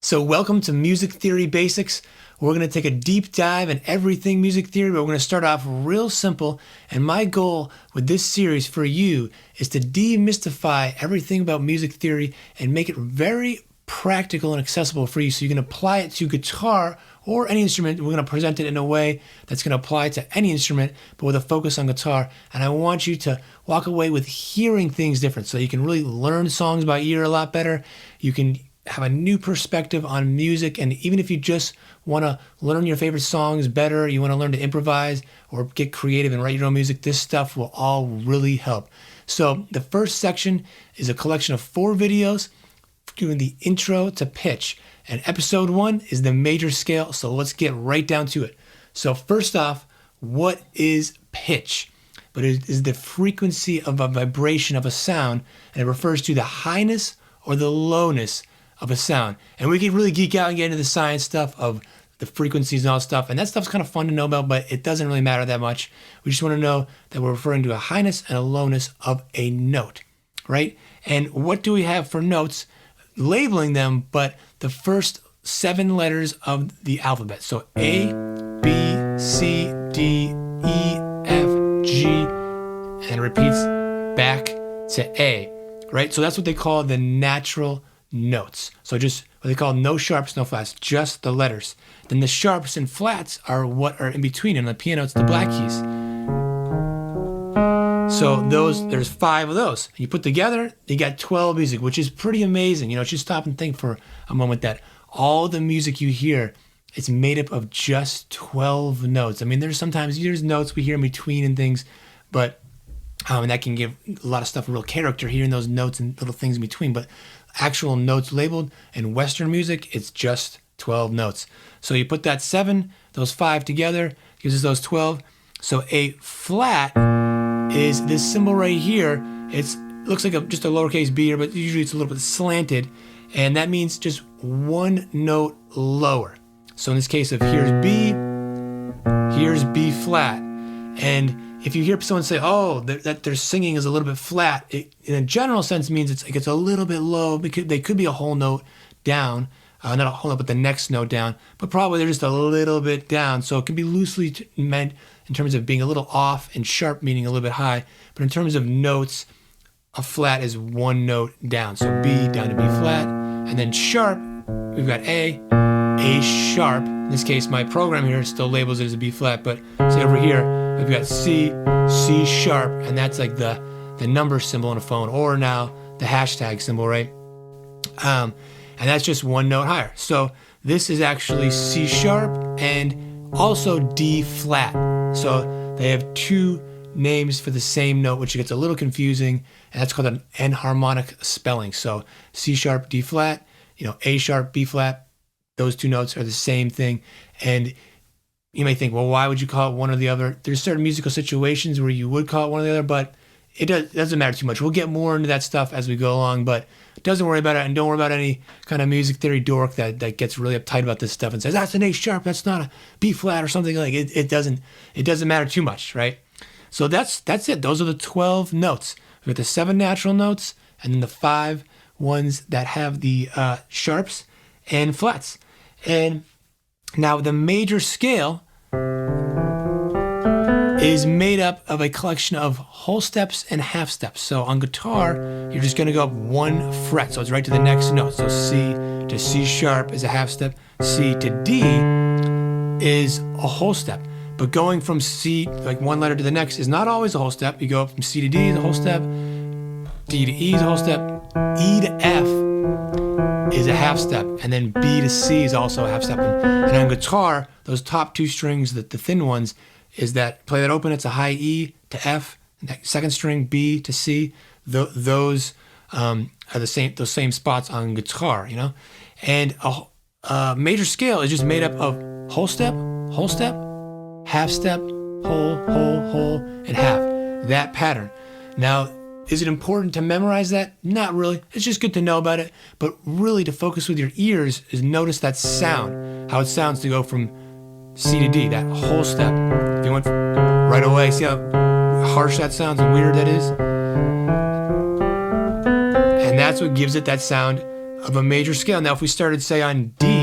So welcome to Music Theory Basics. We're going to take a deep dive in everything music theory, but we're going to start off real simple. And my goal with this series for you is to demystify everything about music theory and make it very practical and accessible for you so you can apply it to guitar or any instrument. We're going to present it in a way that's going to apply to any instrument, but with a focus on guitar. And I want you to walk away with hearing things different so you can really learn songs by ear a lot better. You can have a new perspective on music, and even if you just want to learn your favorite songs better, you want to learn to improvise or get creative and write your own music, this stuff will all really help. So the first section is a collection of 4 videos doing the intro to pitch, and episode 1 is the major scale, so let's get right down to it. So first off, what is pitch? But it is the frequency of a vibration of a sound, and it refers to the highness or the lowness of a sound. And we can really geek out and get into the science stuff of the frequencies and all that stuff, and that stuff's kind of fun to know about, but it doesn't really matter that much. We just want to know that we're referring to a highness and a lowness of a note, right? And what do we have for notes? Labeling them, but the first 7 letters of the alphabet. So A, B, C, D, E, F, G, and it repeats back to A, right? So that's what they call the natural notes. So just what they call no sharps, no flats, just the letters. Then the sharps and flats are what are in between. And the piano, it's the black keys. So there's 5 of those. You put together, you got 12 music, which is pretty amazing. You know, just stop and think for a moment that all the music you hear, it's made up of just 12 notes. I mean, there's notes we hear in between and things, but and that can give a lot of stuff real character, hearing those notes and little things in between. But actual notes labeled in Western music, it's just 12 notes. So you put those 5 together, gives us those 12. So a flat is this symbol right here. It looks like just a lowercase b here, but usually it's a little bit slanted, and that means just one note lower. So in this case of here's B flat. And if you hear someone say, oh, that their singing is a little bit flat, it, in a general sense, means it's a little bit low. Because they could be a whole note down, not a whole note, but the next note down. But probably they're just a little bit down. So it can be loosely meant in terms of being a little off, and sharp meaning a little bit high. But in terms of notes, a flat is one note down. So B down to B flat. And then sharp, we've got A sharp. In this case, my program here still labels it as a B flat, but see over here, we've got C sharp, and that's like the number symbol on a phone, or now the hashtag symbol, right? And that's just one note higher. So this is actually C sharp and also D flat. So they have 2 names for the same note, which gets a little confusing, and that's called an enharmonic spelling. So C sharp, D flat, A sharp, B flat, those 2 notes are the same thing. And you may think, well, why would you call it one or the other? There's certain musical situations where you would call it one or the other, but it doesn't matter too much. We'll get more into that stuff as we go along, but doesn't worry about it, and don't worry about any kind of music theory dork that gets really uptight about this stuff and says, that's an A sharp, that's not a B flat or something. Like it doesn't matter too much, right? So that's it. Those are the 12 notes. We've got the 7 natural notes, and then the 5 ones that have the sharps and flats. And now the major scale is made up of a collection of whole steps and half steps. So on guitar, you're just going to go up 1 fret, so it's right to the next note. So C to C sharp is a half step. C to D is a whole step. But going from C, like 1 letter to the next, is not always a whole step. You go up from C to D is a whole step. D to E is a whole step. E to F is a half step, and then B to C is also a half step. And on guitar, those top 2 strings, the thin ones, is that play that open, it's a high E to F, and that second string B to C. Those are those same spots on guitar, And a major scale is just made up of whole step, half step, whole, and half. That pattern. Now, is it important to memorize that? Not really. It's just good to know about it. But really to focus with your ears is notice that sound, how it sounds to go from C to D, that whole step. If you went right away, see how harsh that sounds and weird that is? And that's what gives it that sound of a major scale. Now, if we started, say, on D,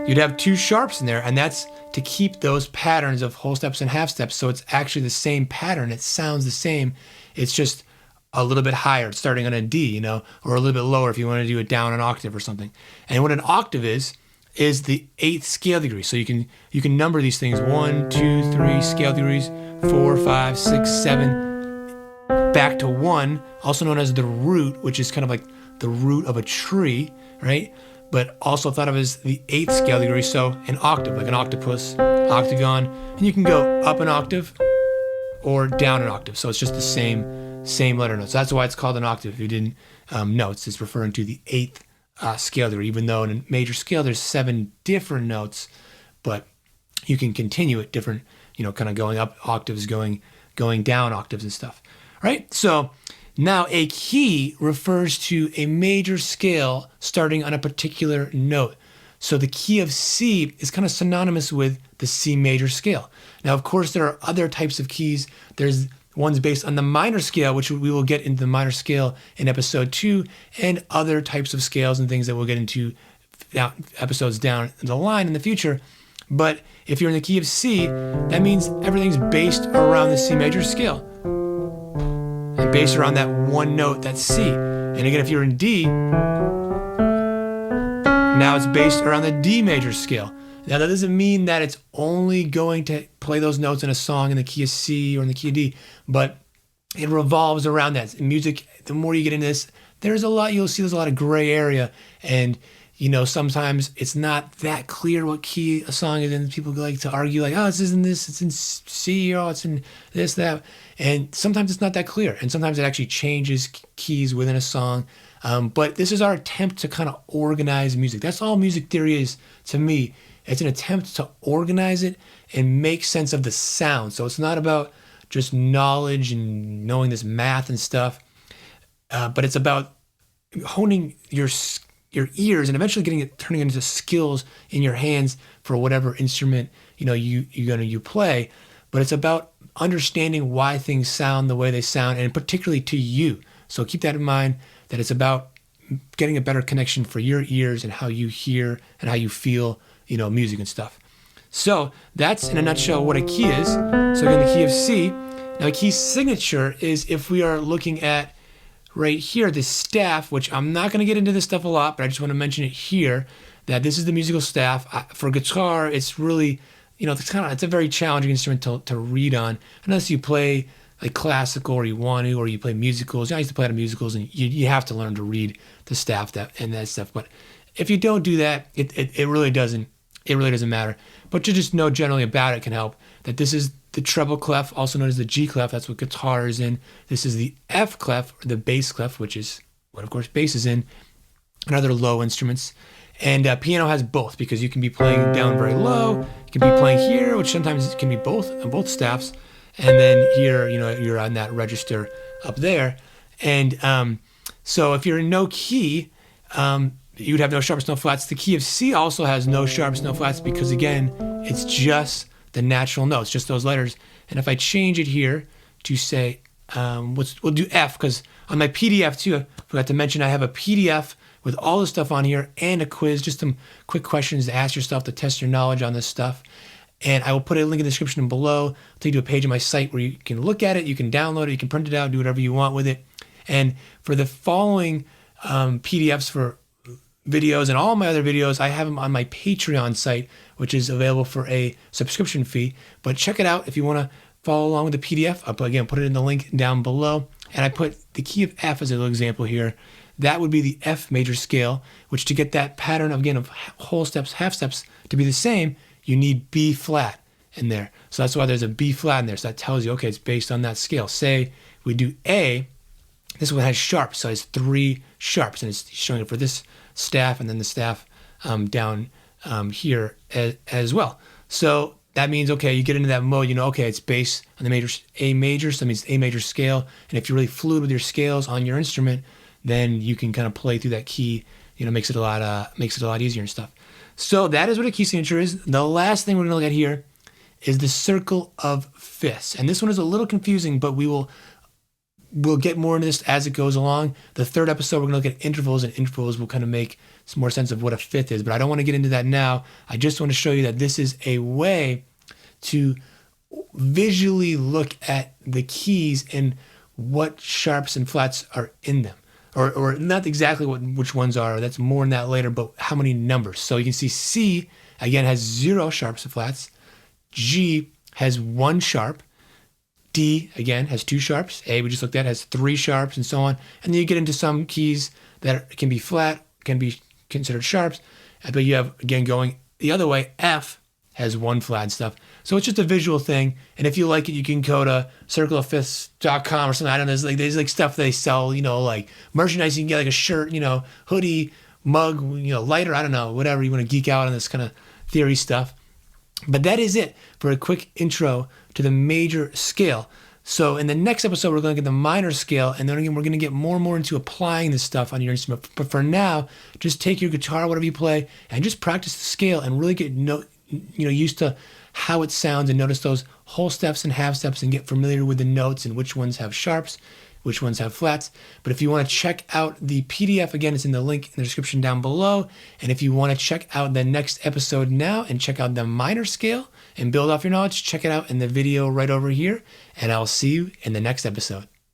you'd have 2 sharps in there, and that's to keep those patterns of whole steps and half steps. So it's actually the same pattern. It sounds the same. It's just a little bit higher. It's starting on a D, or a little bit lower if you want to do it down an octave or something. And what an octave is the 8th scale degree. So you can number these things 1, 2, 3 scale degrees, 4, 5, 6, 7, back to 1, also known as the root, which is kind of like the root of a tree, right? But also thought of as the 8th scale degree. So an octave, like an octopus, octagon, and you can go up an octave or down an octave. So it's just the same letter notes. So that's why it's called an octave. If you didn't know, it's referring to the 8th scale degree, even though in a major scale there's 7 different notes, but you can continue at different, kind of going up octaves, going down octaves and stuff, right? So now a key refers to a major scale starting on a particular note. So the key of C is kind of synonymous with the C major scale. Now, of course, there are other types of keys. There's ones based on the minor scale, which we will get into the minor scale in episode 2, and other types of scales and things that we'll get into episodes down the line in the future. But if you're in the key of C, that means everything's based around the C major scale and based around that one note, that's C. And again, if you're in D, now it's based around the D major scale. Now, that doesn't mean that it's only going to play those notes in a song in the key of C or in the key of D, but it revolves around that. In music, the more you get into this, there's a lot of gray area, and sometimes it's not that clear what key a song is in. People like to argue like, oh, this isn't this, it's in C, or it's in this, that, and sometimes it's not that clear, and sometimes it actually changes keys within a song. But this is our attempt to kind of organize music. That's all music theory is to me. It's an attempt to organize it and make sense of the sound. So it's not about just knowledge and knowing this math and stuff, but it's about honing your ears and eventually turning it into skills in your hands for whatever instrument you play. But it's about understanding why things sound the way they sound, and particularly to you. So keep that in mind, that it's about getting a better connection for your ears and how you hear and how you feel music and stuff. So that's in a nutshell what a key is. So again, the key of C. Now, a key signature is if we are looking at right here, the staff, which I'm not going to get into this stuff a lot, but I just want to mention it here, that this is the musical staff. For guitar, it's really, it's a very challenging instrument to read on, unless you play like classical or you want to, or you play musicals. I used to play out of musicals, and you have to learn to read the staff and that stuff. But if you don't do that, it really doesn't matter. But to just know generally about it can help. That this is the treble clef, also known as the G clef. That's what guitar is in. This is the F clef, or the bass clef, which is what, of course, bass is in, and other low instruments. And piano has both, because you can be playing down very low. You can be playing here, which sometimes it can be both on both staffs. And then here, you're on that register up there. And so if you're in no key, you would have no sharps, no flats. The key of C also has no sharps, no flats, because again, it's just the natural notes, just those letters. And if I change it here to say, we'll do F, because on my PDF too, I forgot to mention I have a PDF with all the stuff on here and a quiz, just some quick questions to ask yourself to test your knowledge on this stuff. And I will put a link in the description below. I'll take you to a page on my site where you can look at it, you can download it, you can print it out, do whatever you want with it. And for the following PDFs for videos and all my other videos, I have them on my Patreon site, which is available for a subscription fee. But check it out if you want to follow along with the PDF. I'll put it in the link down below. And I put the key of F as a little example here. That would be the F major scale, which to get that pattern of whole steps, half steps to be the same, you need B flat in there. So that's why there's a B flat in there. So that tells you, okay, it's based on that scale. Say we do A, this one has sharps, so it's 3 sharps, and it's showing it for this staff and then the staff down here as well. So that means, okay, you get into that mode, okay, it's based on the A major, so that means A major scale. And if you're really fluid with your scales on your instrument, then you can kind of play through that key, makes it a lot easier and stuff. So that is what a key signature is. The last thing we're going to look at here is the circle of fifths. And this one is a little confusing, but we will we'll get more into this as it goes along. The third episode, we're going to look at intervals, and intervals will kind of make some more sense of what a fifth is. But I don't want to get into that now. I just want to show you that this is a way to visually look at the keys and what sharps and flats are in them. Or not exactly which ones are, that's more in that later, but how many numbers. So you can see C, again, has 0 sharps and flats. G has 1 sharp. D, again, has 2 sharps. A, we just looked at, has 3 sharps, and so on. And then you get into some keys that can be flat, can be considered sharps. But you have, again, going the other way, F has 1 flat and stuff. So it's just a visual thing. And if you like it, you can go to circleoffifths.com or something. I don't know. There's like stuff they sell, like merchandise. You can get like a shirt, hoodie, mug, lighter. I don't know, whatever you want to geek out on this kind of theory stuff. But that is it for a quick intro to the major scale. So in the next episode, we're going to get the minor scale, and then again, we're going to get more and more into applying this stuff on your instrument. But for now, just take your guitar, whatever you play, and just practice the scale and really get used to how it sounds, and notice those whole steps and half steps, and get familiar with the notes and which ones have sharps, which ones have flats. But if you want to check out the PDF, again, it's in the link in the description down below. And if you want to check out the next episode now and check out the minor scale and build off your knowledge, check it out in the video right over here. And I'll see you in the next episode.